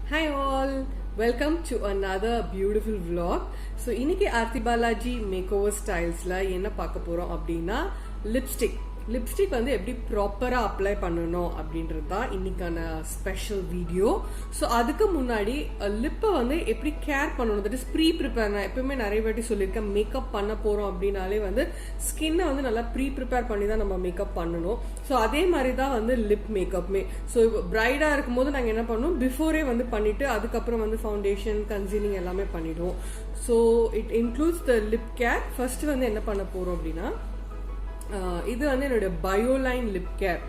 Hi all, welcome to another beautiful vlog. So இன்னைக்கு Aarthi Balaji makeover ஸ்டைல்ஸ்ல என்ன பார்க்க போறோம் அப்படின்னா லிப்ஸ்டிக் வந்து எப்படி ப்ராப்பரா அப்ளை பண்ணணும் அப்படின்றது தான் இன்னைக்கான ஸ்பெஷல் வீடியோ. ஸோ அதுக்கு முன்னாடி லிப்பை வந்து எப்படி கேர் பண்ணணும், தட் இஸ் ப்ரிப்பேர். நான் எப்பவுமே நிறைய வாட்டி சொல்லியிருக்கேன், மேக்கப் பண்ண போறோம் அப்படின்னாலே வந்து ஸ்கின்னை வந்து நல்லா ப்ரிப்பேர் பண்ணி தான் நம்ம மேக்கப் பண்ணணும். ஸோ அதே மாதிரி தான் வந்து லிப் மேக்கப்மே. ஸோ பிரைடா இருக்கும்போது நாங்கள் என்ன பண்ணுவோம், பிஃபோரே வந்து பண்ணிட்டு அதுக்கப்புறம் வந்து ஃபவுண்டேஷன், கன்சீலிங் எல்லாமே பண்ணிடுவோம். So it includes the lip care. First வந்து என்ன பண்ண போறோம் அப்படின்னா, இது வந்து என்னோட பயோலைன் லிப் கேர்.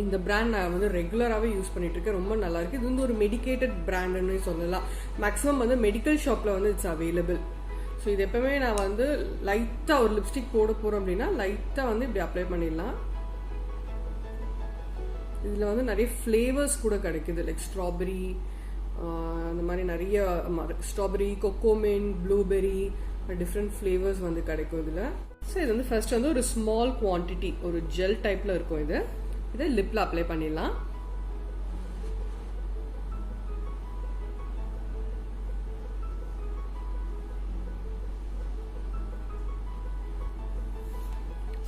இந்த பிராண்ட் நான் வந்து ரெகுலராகவே யூஸ் பண்ணிட்டு இருக்கேன், ரொம்ப நல்லா இருக்கு. இது வந்து ஒரு மெடிக்கேட்டட் பிராண்ட்னு சொல்லலாம். மேக்ஸிமம் வந்து மெடிக்கல் ஷாப்ல வந்து இட்ஸ் அவைலபிள். ஸோ இது எப்பவுமே நான் வந்து லைட்டா ஒரு லிப்ஸ்டிக் போட போறோம் அப்படின்னா லைட்டா வந்து இப்படி அப்ளை பண்ணிடலாம். இதுல வந்து நிறைய ஃபிளேவர்ஸ் கூட கிடைக்குது, லைக் ஸ்ட்ராபெரி, அந்த மாதிரி நிறைய ஸ்ட்ராபெரி, கொக்கோமின், ப்ளூபெரி, டிஃப்ரெண்ட் ஃபிளேவர்ஸ் வந்து கிடைக்கும் இதுல. ஸோ இது வந்து ஃபர்ஸ்ட் வந்து ஒரு ஸ்மால் குவான்டிட்டி, ஒரு ஜெல் டைப்ல இருக்கும். இதை லிப்ல அப்ளை பண்ணிடலாம்.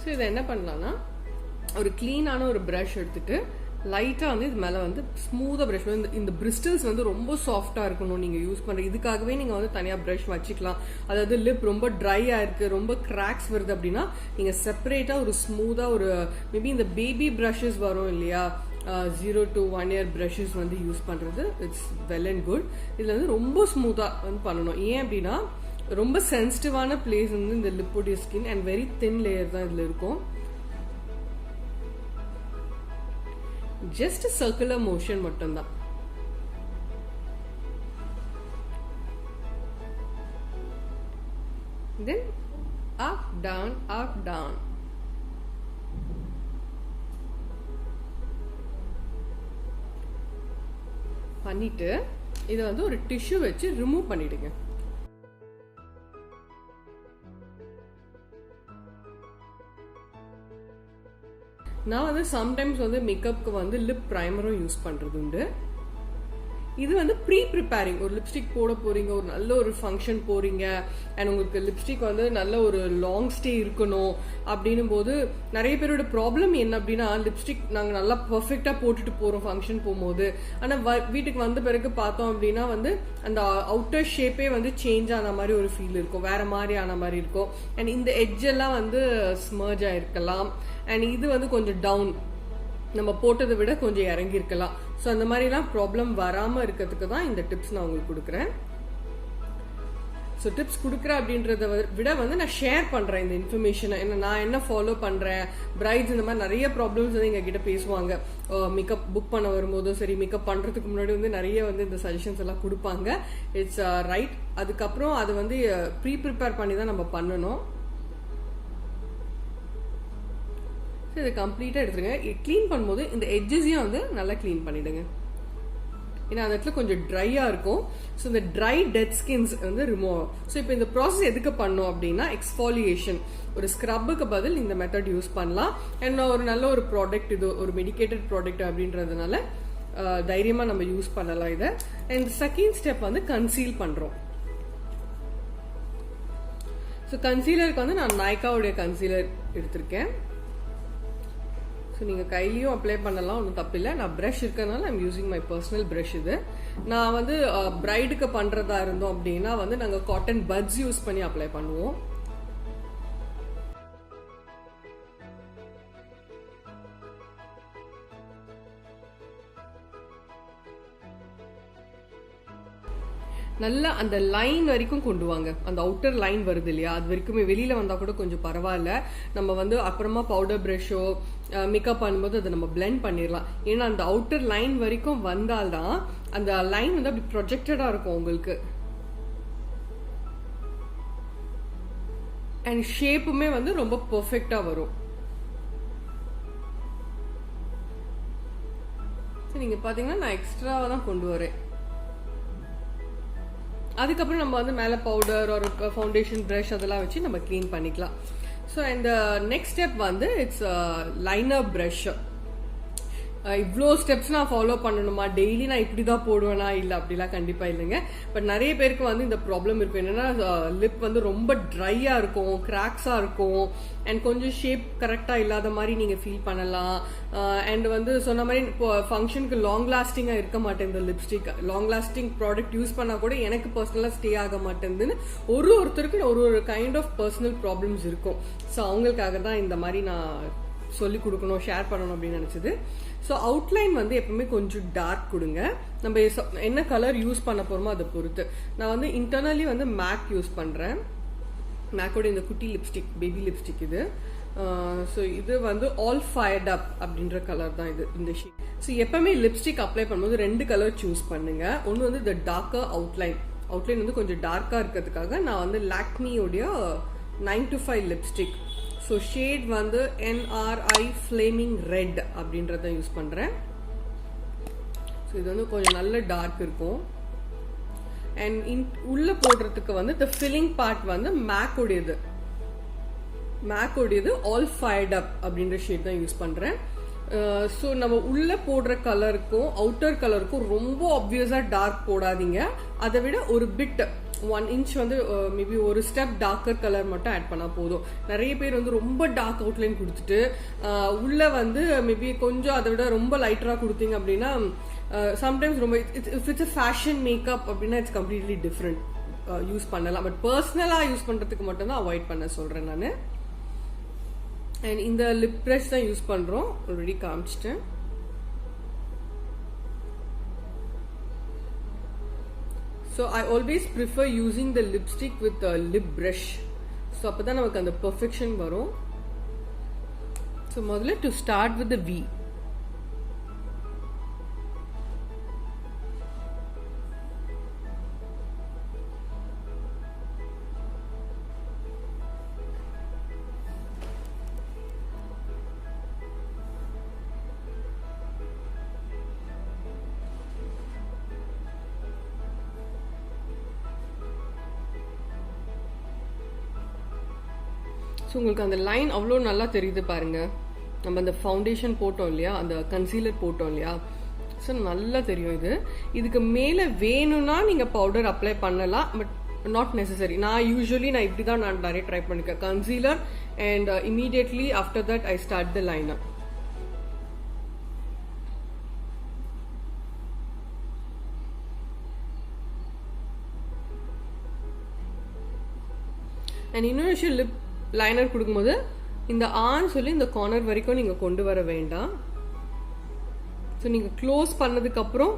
ஸோ இதை என்ன பண்ணலாம்னா, ஒரு கிளீனான ஒரு ப்ரஷ் எடுத்துட்டு லைட்டா வந்து இது மேல வந்து ஸ்மூதா ப்ரஷ். இந்த பிரிஸ்டல்ஸ் வந்து ரொம்ப சாஃப்டா இருக்கணும் நீங்க யூஸ் பண்ற. இதுக்காகவே நீங்க வந்து தனியா ப்ரஷ் வச்சுக்கலாம். அதாவது லிப் ரொம்ப ட்ரையா இருக்கு, ரொம்ப கிராக்ஸ் வருது அப்படின்னா நீங்க செப்பரேட்டா ஒரு ஸ்மூதா ஒரு மேபி இந்த பேபி ப்ரஷஸ் வரும் இல்லையா, 0 to 1 year ப்ரஷஸ் வந்து யூஸ் பண்றது இட்ஸ் வெல் அண்ட் குட். இதுல வந்து ரொம்ப ஸ்மூதா வந்து பண்ணணும். ஏன் அப்படின்னா ரொம்ப சென்சிட்டிவான பிளேஸ் வந்து இந்த லிப்போடைய skin and very thin layer தான் இதுல இருக்கும். ஜஸ்ட் சர்க்குலர் மோஷன் மட்டும்தான். Then up down up down. பண்ணிட்டு இதை வந்து ஒரு டிஷ்யூ வச்சு ரிமூவ் பண்ணிடுங்க. நான் வந்து சம்டைம்ஸ் வந்து மேக்கப்க்கு வந்து லிப் பிரைமரும் யூஸ் பண்றது உண்டு. இது வந்து ப்ரிப்பேரிங். ஒரு லிப்ஸ்டிக் போட போறீங்க, ஒரு நல்ல ஒரு ஃபங்க்ஷன் போறீங்க அண்ட் உங்களுக்கு லிப்ஸ்டிக் வந்து நல்ல ஒரு லாங் ஸ்டே இருக்கணும் அப்படின்னும் போது நிறைய பேரோட ப்ராப்ளம் என்ன அப்படின்னா, லிப்ஸ்டிக் நாங்கள் நல்லா பர்ஃபெக்டா போட்டுட்டு போறோம் ஃபங்க்ஷன் போகும்போது, ஆனால் வீட்டுக்கு வந்த பிறகு பார்த்தோம் அப்படின்னா வந்து அந்த அவுட்டர் ஷேப்பே வந்து சேஞ்ச் ஆன மாதிரி ஒரு ஃபீல் இருக்கும், வேற மாதிரி ஆன மாதிரி இருக்கும். அண்ட் இந்த எட்ஜ் எல்லாம் வந்து ஸ்மர்ஜ் ஆயிருக்கலாம் அண்ட் இது வந்து கொஞ்சம் டவுன், நம்ம போட்டதை விட கொஞ்சம் இறங்கி இருக்கலாம். ஸோ அந்த மாதிரிலாம் ப்ராப்ளம் வராமல் இருக்கிறதுக்கு தான் இந்த டிப்ஸ் நான் உங்களுக்கு கொடுக்குறேன். ஸோ டிப்ஸ் கொடுக்குறேன் அப்படின்றத விட வந்து நான் ஷேர் பண்ணுறேன் இந்த இன்ஃபர்மேஷனை. நான் என்ன ஃபாலோ பண்ணுறேன். பிரைட்ஸ் இந்த மாதிரி நிறைய ப்ராப்ளம்ஸ் வந்து எங்ககிட்ட பேசுவாங்க, மேக்கப் புக் பண்ண வரும்போதும் சரி, மேக்கப் பண்ணுறதுக்கு முன்னாடி வந்து நிறைய வந்து இந்த சஜஷன்ஸ் எல்லாம் கொடுப்பாங்க. It's right. அதுக்கப்புறம் அது வந்து ப்ரிப்பேர் பண்ணி தான் நம்ம பண்ணணும். இதை கம்ப்ளீட்டா எடுத்துருங்க. கிளீன் பண்ணும்போது இந்த எட்ஜஸையும் வந்து நல்லா கிளீன் பண்ணிடுங்க. ஏன்னா அந்த இடத்துல கொஞ்சம் ட்ரையா இருக்கும். ஸோ இந்த ட்ரை டெட் ஸ்கின்ஸ் வந்து ரிமூவ் ஆகும். ஸோ இப்போ இந்த ப்ராசஸ் எதுக்கு பண்ணோம் அப்படின்னா, எக்ஸ்ஃபாலியேஷன். ஒரு ஸ்க்ரப்புக்கு பதில் இந்த மெத்தட் யூஸ் பண்ணலாம். அண்ட் ஒரு நல்ல ஒரு ப்ராடக்ட், இது ஒரு மெடிக்கேட்டட் ப்ராடக்ட் அப்படின்றதுனால தைரியமா நம்ம யூஸ் பண்ணலாம் இதை. அண்ட் செகண்ட் ஸ்டெப் வந்து கன்சீல் பண்றோம். ஸோ கன்சீலருக்கு வந்து நான் நைக்காவுடைய கன்சீலர் எடுத்திருக்கேன். ஸோ நீங்கள் கையிலையும் அப்ளை பண்ணலாம், ஒன்றும் தப்பில்லை. நான் ப்ரஷ் இருக்கிறதுனால I'm using my personal brush. இது நான் வந்து பிரைடுக்கு பண்ணுறதா இருந்தோம் அப்படின்னா வந்து நாங்கள் காட்டன் பட்ஸ் யூஸ் பண்ணி அப்ளை பண்ணுவோம். நல்லா அந்த லைன் வரைக்கும் கொண்டு வாங்க. அந்த அவுட்டர் லைன் வருது இல்லையா, அது வரைக்குமே. வெளியில வந்தா கூட கொஞ்சம் பரவாயில்ல, நம்ம வந்து அப்புறமா பவுடர் பிரஷோ மேக்கப் பண்ணும்போது அதை நம்ம பிளெண்ட் பண்ணிடலாம். ஏன்னா அந்த அவுட்டர் லைன் வரைக்கும் வந்தால்தான் அந்த லைன் வந்து அப்படி ப்ரொஜெக்டடா இருக்கும் உங்களுக்கு. அண்ட் ஷேப்புமே வந்து ரொம்ப பெர்ஃபெக்டா வரும். நீங்க பாத்தீங்கன்னா நான் எக்ஸ்ட்ராவா தான் கொண்டு வரேன். அதுக்கப்புறம் நம்ம வந்து மேலே பவுடர் ஒரு ஃபவுண்டேஷன் ப்ரஷ் அதெல்லாம் வச்சு நம்ம க்ளீன் பண்ணிக்கலாம். ஸோ இந்த நெக்ஸ்ட் ஸ்டெப் வந்து இட்ஸ் லைனர் ப்ரஷ். இவ்வளோ ஸ்டெப்ஸ் நான் ஃபாலோ பண்ணணுமா, டெய்லி நான் இப்படி தான் போடுவேனா, இல்லை அப்படிலாம் கண்டிப்பாக இல்லைங்க. பட் நிறைய பேருக்கு வந்து இந்த ப்ராப்ளம் இருக்கும். என்னன்னா லிப் வந்து ரொம்ப ட்ரையாக இருக்கும், கிராக்ஸாக இருக்கும், அண்ட் கொஞ்சம் ஷேப் கரெக்டாக இல்லாத மாதிரி நீங்கள் ஃபீல் பண்ணலாம். அண்ட் வந்து சொன்ன மாதிரி இப்போ ஃபங்க்ஷனுக்கு லாங் லாஸ்டிங்காக இருக்க மாட்டேன் இந்த lipstick. Long lasting product use பண்ணால் கூட எனக்கு பர்சனலாக ஸ்டே ஆக மாட்டேங்குதுன்னு ஒருத்தருக்கு ஒரு கைண்ட் ஆஃப் பர்சனல் ப்ராப்ளம்ஸ் இருக்கும். ஸோ அவங்களுக்காக தான் இந்த மாதிரி நான் சொல்லி கொடுக்கணும், ஷேர் பண்ணணும் அப்படின்னு நினைச்சது. ஸோ அவுட்லைன் வந்து எப்பவுமே கொஞ்சம் டார்க் கொடுங்க. நம்ம என்ன கலர் யூஸ் பண்ண போறோமோ அதை பொறுத்து. நான் வந்து இன்டர்னலி வந்து மேக் யூஸ் பண்றேன். மேக்கோட இந்த குட்டி லிப்ஸ்டிக், பேபி லிப்ஸ்டிக் இது. ஸோ இது வந்து ஆல் ஃபயர்ட் அப் அப்படின்ற கலர் தான் இது, இந்த ஷேட். ஸோ எப்பவுமே லிப்ஸ்டிக் அப்ளை பண்ணும்போது 2 கலர் சூஸ் பண்ணுங்க. ஒன்று வந்து இந்த டார்க்கர் அவுட்லைன் வந்து கொஞ்சம் டார்க்காக இருக்கிறதுக்காக நான் வந்து லாக்மியோடைய 9 to 5 லிப்ஸ்டிக். ஸோ ஷேட் வந்து NRI ஃப்ளேமிங் ரெட் அப்படின்றத யூஸ் பண்ணுறேன். ஸோ இது வந்து கொஞ்சம் நல்ல டார்க் இருக்கும். அண்ட் உள்ள போடுறதுக்கு வந்து இந்த ஃபில்லிங் பார்ட் வந்து மேக்கோடையது ஆல் ஃபயர்ட் அப் அப்படின்ற ஷேட் தான் யூஸ் பண்ணுறேன். ஸோ நம்ம உள்ள போடுற கலருக்கும் அவுட்டர் கலருக்கும் ரொம்ப ஆப்வியஸாக டார்க் போடாதீங்க. அதை விட ஒரு பிட் 1 inch வந்து மேபி ஒரு ஸ்டெப் டார்க்கர் கலர் மட்டும் ஆட் பண்ணால் போதும். நிறைய பேர் வந்து ரொம்ப டார்க் அவுட்லைன் கொடுத்துட்டு உள்ள வந்து மேபி கொஞ்சம் அதை விட ரொம்ப லைட்டராக கொடுத்தீங்க அப்படின்னா சம்டைம்ஸ் ரொம்ப இட்ஸ் அ ஃபேஷன் மேக்கப் அப்படின்னா இட்ஸ் கம்ப்ளீட்லி டிஃப்ரெண்ட். யூஸ் பண்ணலாம். பட் பர்சனலாக யூஸ் பண்ணுறதுக்கு மட்டும் தான் அவாய்ட் பண்ண சொல்கிறேன் நான். அண்ட் இந்த லிப் ப்ரஷ் தான் யூஸ் பண்ணுறோம், already காமிச்சிட்டேன். So I always prefer using the lipstick with a lip brush. So அப்பதான் நமக்கு அந்த perfection வரும். So முதல்ல to start with the V. So உங்களுக்கு அந்த லைன் அவ்வளோ நல்லா தெரியுது பாருங்க. நம்ம அந்த ஃபவுண்டேஷன் போட்டோம் இல்லையா, அந்த கன்சீலர் போட்டோம் இல்லையா, ஸோ நல்லா தெரியும். இதுக்கு மேலே வேணும்னா நீங்கள் பவுடர் அப்ளை பண்ணலாம், பட் நாட் நெசசரி. நான் இப்படி தான் நான் நிறைய ட்ரை பண்ணிருக்கேன். Concealer and immediately after that I start the liner. And இன்னொரு விஷயம், லிப் லைனர் கொடுக்கும்போது இந்த சொல்லி இந்த கார்னர் வரைக்கும் நீங்க கொண்டு வர வேண்டாம். ஸோ நீங்க க்ளோஸ் பண்ணதுக்கு அப்புறம்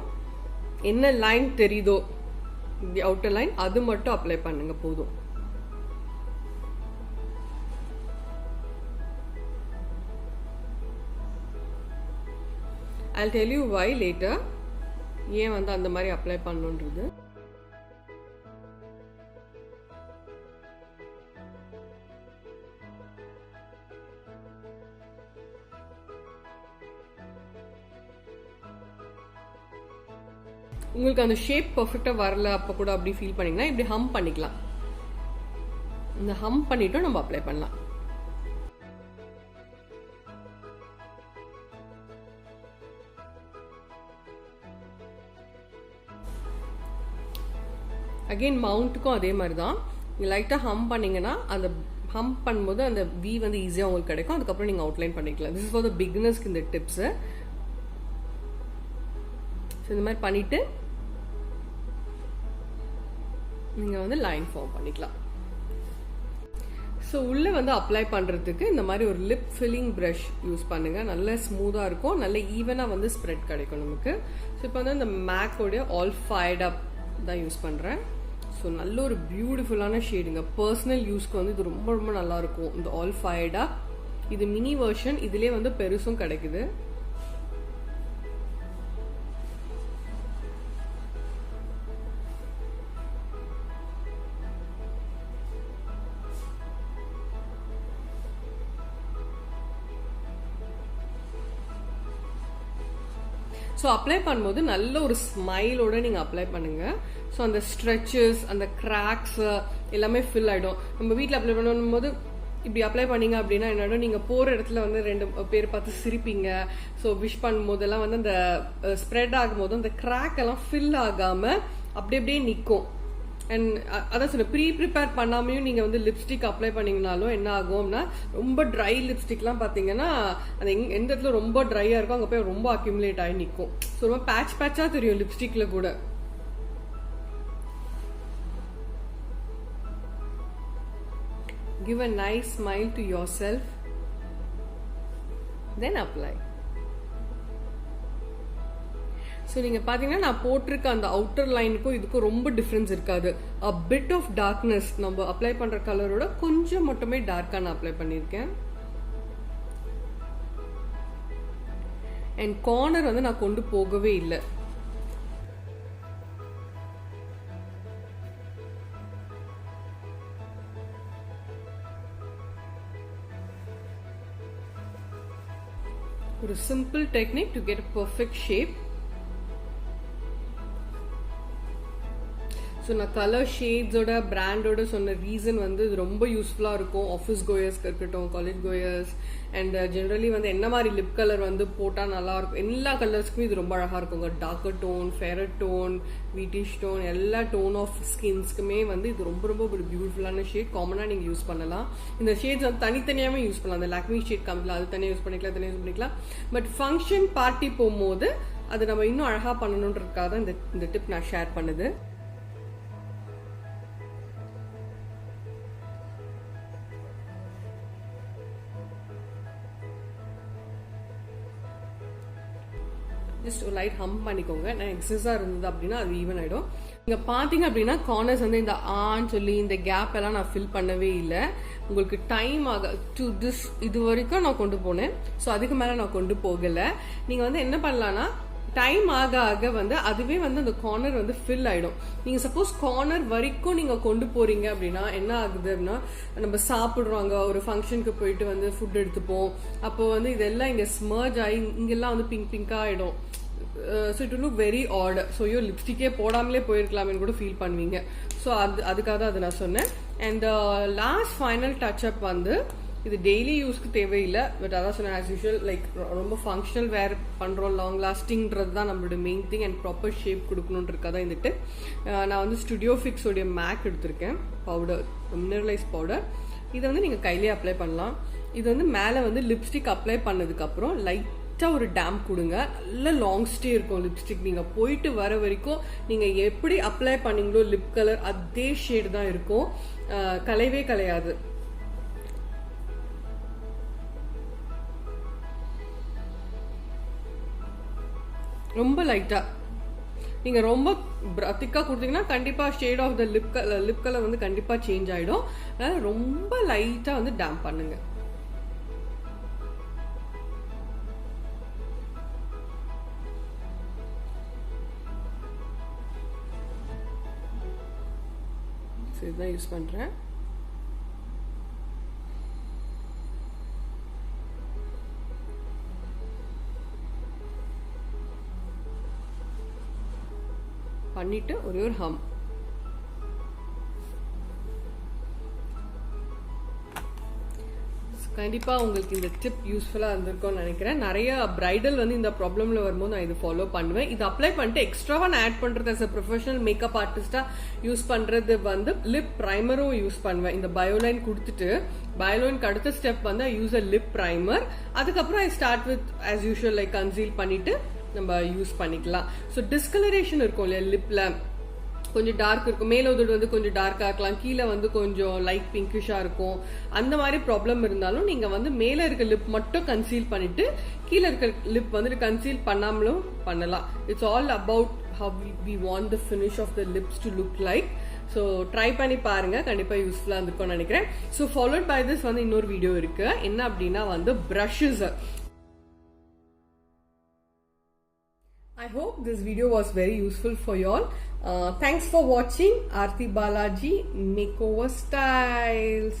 என்ன லைன் தெரியுதோ தி அவுட்டர் லைன் அது மட்டும் அப்ளை பண்ணுங்க போதும். I'll tell you why later. ஏன் வந்து அந்த மாதிரி அப்ளை பண்ணணுன்றது. உங்களுக்கு அந்த ஷேப் பர்ஃபெக்டா வரல அப்ப கூட அப்படி ஃபீல் பண்ணீங்கன்னா இப்படி ஹம் பண்ணிக்கலாம். இந்த ஹம் பண்ணிட்டு நம்ம அப்ளை பண்ணலாம். அகெயின் மவுண்ட்டுக்கும் அதே மாதிரி தான். நீங்கள் லைட்டாக ஹம் பண்ணீங்கன்னா அந்த ஹம் பண்ணும்போது அந்த வி வந்து ஈஸியாக உங்களுக்கு கிடைக்கும். அதுக்கப்புறம் நீங்கள் அவுட்லைன் பண்ணிக்கலாம். திஸ் இஸ் ஃபார் த பிகினர்ஸ்க்கு இந்த டிப்ஸு. ஸோ இந்த மாதிரி பண்ணிவிட்டு நீங்கள் வந்து லைன் ஃபார்ம் பண்ணிக்கலாம். ஸோ உள்ளே வந்து அப்ளை பண்ணுறதுக்கு இந்த மாதிரி ஒரு லிப் ஃபில்லிங் ப்ரஷ் யூஸ் பண்ணுங்கள். நல்ல ஸ்மூத்தாக இருக்கும், நல்ல ஈவனாக வந்து ஸ்ப்ரெட் கிடைக்கும் நமக்கு. ஸோ இப்போ வந்து இந்த மேக்கோடைய ஆல் ஃபயர்ட் அப் தான் யூஸ் பண்ணுறேன். ஸோ நல்ல ஒரு பியூட்டிஃபுல்லான ஷேடுங்க. பர்சனல் யூஸ்க்கு வந்து இது ரொம்ப ரொம்ப நல்லாயிருக்கும். இந்த ஆல் ஃபயர்ட் அப் இது மினி வெர்ஷன், இதுலேயே வந்து பெருசும் கிடைக்குது. ஸோ அப்ளை பண்ணும்போது நல்ல ஒரு ஸ்மைலோட நீங்கள் அப்ளை பண்ணுங்க. ஸோ அந்த ஸ்ட்ரெச்சஸ், அந்த கிராக்ஸ் எல்லாமே ஃபில் ஆகிடும். நம்ம வீட்டில் அப்ளை பண்ணும்போது இப்படி அப்ளை பண்ணீங்க அப்படின்னா என்னோட நீங்கள் போகிற இடத்துல வந்து 2 பேர் பார்த்து சிரிப்பீங்க. ஸோ விஷ் பண்ணும் போதெல்லாம் வந்து அந்த ஸ்ப்ரெட் ஆகும் போது அந்த கிராக் எல்லாம் ஃபில் ஆகாமல் அப்படியே நிற்கும். அண்ட் அதான் சொன்ன ப்ரிப்பேர் பண்ணாமையும் நீங்கள் வந்து லிப்ஸ்டிக் அப்ளை பண்ணிங்கனாலும் என்ன ஆகும்னா ரொம்ப ட்ரை லிப்ஸ்டிக்லாம் பார்த்தீங்கன்னா அந்த எந்த இடத்துல ரொம்ப ட்ரையாக இருக்கும் அங்கே போய் ரொம்ப அக்யூமுலேட் ஆகி நிற்கும். ஸோ ரொம்ப பேட்சாக தெரியும் லிப்ஸ்டிக்ல கூட. Give a nice smile to yourself, then apply. So நீங்கள் பார்த்தீங்கன்னா நான் போட்டிருக்க அந்த அவுட்டர் லைனுக்கும் இதுக்கும் ரொம்ப டிஃப்ரென்ஸ் இருக்காது. அ பிட் ஆஃப் டார்க்னஸ் நம்ம அப்ளை பண்ணுற கலரோட கொஞ்சம் மட்டுமே டார்க்காக நான் அப்ளை பண்ணியிருக்கேன். அண்ட் கார்னர் வந்து நான் கொண்டு போகவே இல்லை. ஒரு simple technique to get a perfect shape. So நான் கலர் ஷேட்ஸோட பிராண்டோட சொன்ன ரீசன் வந்து இது ரொம்ப யூஸ்ஃபுல்லாக இருக்கும் ஆஃபீஸ் கோயர்ஸ்க்கு இருக்கட்டும், காலேஜ் கோயர்ஸ் அண்ட் ஜென்ரலி வந்து என்ன மாதிரி லிப் கலர் வந்து போட்டால் நல்லாயிருக்கும். எல்லா கலர்ஸ்க்குமே இது ரொம்ப அழகாக இருக்குங்க. Darker tone, fairer tone, wheatish tone, எல்லா டோன் ஆஃப் ஸ்கின்ஸ்க்குமே வந்து இது ரொம்ப ரொம்ப ஒரு பியூட்டிஃபுல்லான ஷேட். காமனாக நீங்கள் யூஸ் பண்ணலாம். இந்த ஷேட்ஸ் வந்து தனித்தனியாகவே யூஸ் பண்ணலாம். அந்த லாக்மி ஷேட் காமிக்கலாம், அது தனியாக யூஸ் பண்ணிக்கலாம், தனியாக யூஸ் பண்ணிக்கலாம். பட் ஃபங்க்ஷன் பார்ட்டி போகும்போது அது நம்ம இன்னும் அழகாக பண்ணணுன்றதுக்காக தான் இந்த டிப் நான் ஷேர் பண்ணுது. ஜஸ்ட் ஒரு லைட் ஹம் பண்ணிக்கோங்க. நான் எக்ஸஸாக இருந்தது அப்படின்னா அது ஈவன் ஆகிடும். நீங்கள் பார்த்தீங்க அப்படின்னா கார்னர்ஸ் வந்து இந்த சொல்லி இந்த கேப் எல்லாம் நான் ஃபில் பண்ணவே இல்லை. உங்களுக்கு டைம் ஆக இது வரைக்கும் நான் கொண்டு போனேன். ஸோ அதுக்கு மேலே நான் கொண்டு போகலை. நீங்கள் வந்து என்ன பண்ணலான்னா டைம் ஆக ஆக வந்து அதுவே வந்து அந்த கார்னர் வந்து ஃபில் ஆகிடும். நீங்கள் சப்போஸ் கார்னர் வரைக்கும் நீங்கள் கொண்டு போறீங்க அப்படின்னா என்ன ஆகுது அப்படின்னா நம்ம சாப்பிட்றோங்க, ஒரு ஃபங்க்ஷனுக்கு போயிட்டு வந்து ஃபுட் எடுத்துப்போம். அப்போ வந்து இதெல்லாம் இங்கே ஸ்மர்ஜ் ஆகி இங்கெல்லாம் வந்து பிங்காக ஆகிடும். So it look very odd. So ஐயோ லிப்ஸ்டிக்கே போடாமலே போயிருக்கலாமேன்னு கூட ஃபீல் பண்ணுவீங்க. ஸோ அதுக்காக தான் அதை நான் சொன்னேன். அண்ட் லாஸ்ட் ஃபைனல் டச்சப் வந்து இது டெய்லி யூஸ்க்கு தேவையில்லை. பட் அதான் சொன்னேன் ஆஸ் யூஷுவல் லைக் ரொம்ப ஃபங்க்ஷனல் வேர் பண்ணுறோம், லாங் லாஸ்டிங்கிறது தான் நம்மளோட main thing. And proper shape கொடுக்கணுன்றதுக்காக தான் இருந்துட்டு நான் வந்து ஸ்டுடியோ ஃபிக்ஸோடைய மேக் எடுத்திருக்கேன், பவுடர், மினரலைஸ் பவுடர். இதை வந்து நீங்கள் கையிலேயே அப்ளை பண்ணலாம். இது வந்து மேலே வந்து லிப்ஸ்டிக் அப்ளை பண்ணதுக்கப்புறம் லைட்டாக ஒரு டேம்ப் கொடுங்க. நல்ல லாங் ஸ்டே இருக்கும் லிப்ஸ்டிக். நீங்கள் போயிட்டு வர வரைக்கும் நீங்கள் எப்படி அப்ளை பண்ணீங்களோ லிப் கலர் அதே ஷேடு தான் இருக்கும், கலையவே கலையாது. ரொம்ப லைட்டா நீங்க ரொம்ப திக்கா கொடுத்தீங்கன்னா கண்டிப்பா shade of the lip colour வந்து கண்டிப்பா சேஞ்ச் ஆயிடும். அதனால ரொம்ப லைட்டா வந்து டேம்ப் பண்ணுங்க. இதுதான் யூஸ் பண்றேன். பண்ணிட்டு ஒரே ஒரு ஹம். கண்டிப்பா உங்களுக்கு இந்த டிப் யூஸ்ஃபுல்லா இருந்திருக்கும்னு நினைக்கிறேன். நிறைய பிரைடல் வந்து இந்த ப்ராப்ளம்ல வரும்போது நான் இது ஃபாலோ பண்ணுவேன். இது அப்ளை பண்ணிட்டு எக்ஸ்ட்ராவா நான் ஆட் பண்றது as a ப்ரொஃபஷனல் மேக்கப் ஆர்டிஸ்டா யூஸ் பண்றது வந்து லிப் பிரைமரும் யூஸ் பண்ணுவேன். இந்த பயோலைன் கொடுத்துட்டு பயோலைனுக்கு அடுத்த ஸ்டெப் வந்து I use a lip primer. அதுக்கப்புறம் I start with as usual like conceal பண்ணிட்டு நம்ம யூஸ் பண்ணிக்கலாம். ஸோ டிஸ்கலரேஷன் இருக்கும் இல்லையா, லிப்ல கொஞ்சம் டார்க் இருக்கும், மேல உதடு வந்து கொஞ்சம் டார்க்கா இருக்கலாம், கீழே வந்து கொஞ்சம் லைட் பிங்கிஷா இருக்கும். அந்த மாதிரி ப்ராப்ளம் இருந்தாலும் நீங்க வந்து மேல இருக்க லிப் மட்டும் கன்சீல் பண்ணிட்டு கீழே இருக்க லிப் வந்து கன்சீல் பண்ணாமலும் பண்ணலாம். It's all about how we want the finish of the lips to look like. So try பண்ணி பாருங்க, கண்டிப்பா யூஸ்ஃபுல்லா இருந்திருக்கும்னு நினைக்கிறேன். ஸோ ஃபாலோட் பை திஸ் வந்து இன்னொரு வீடியோ இருக்கு. என்ன அப்படின்னா வந்து brushes. I hope this video was very useful for you all. Thanks for watching Aarti Balaji Makeover Styles.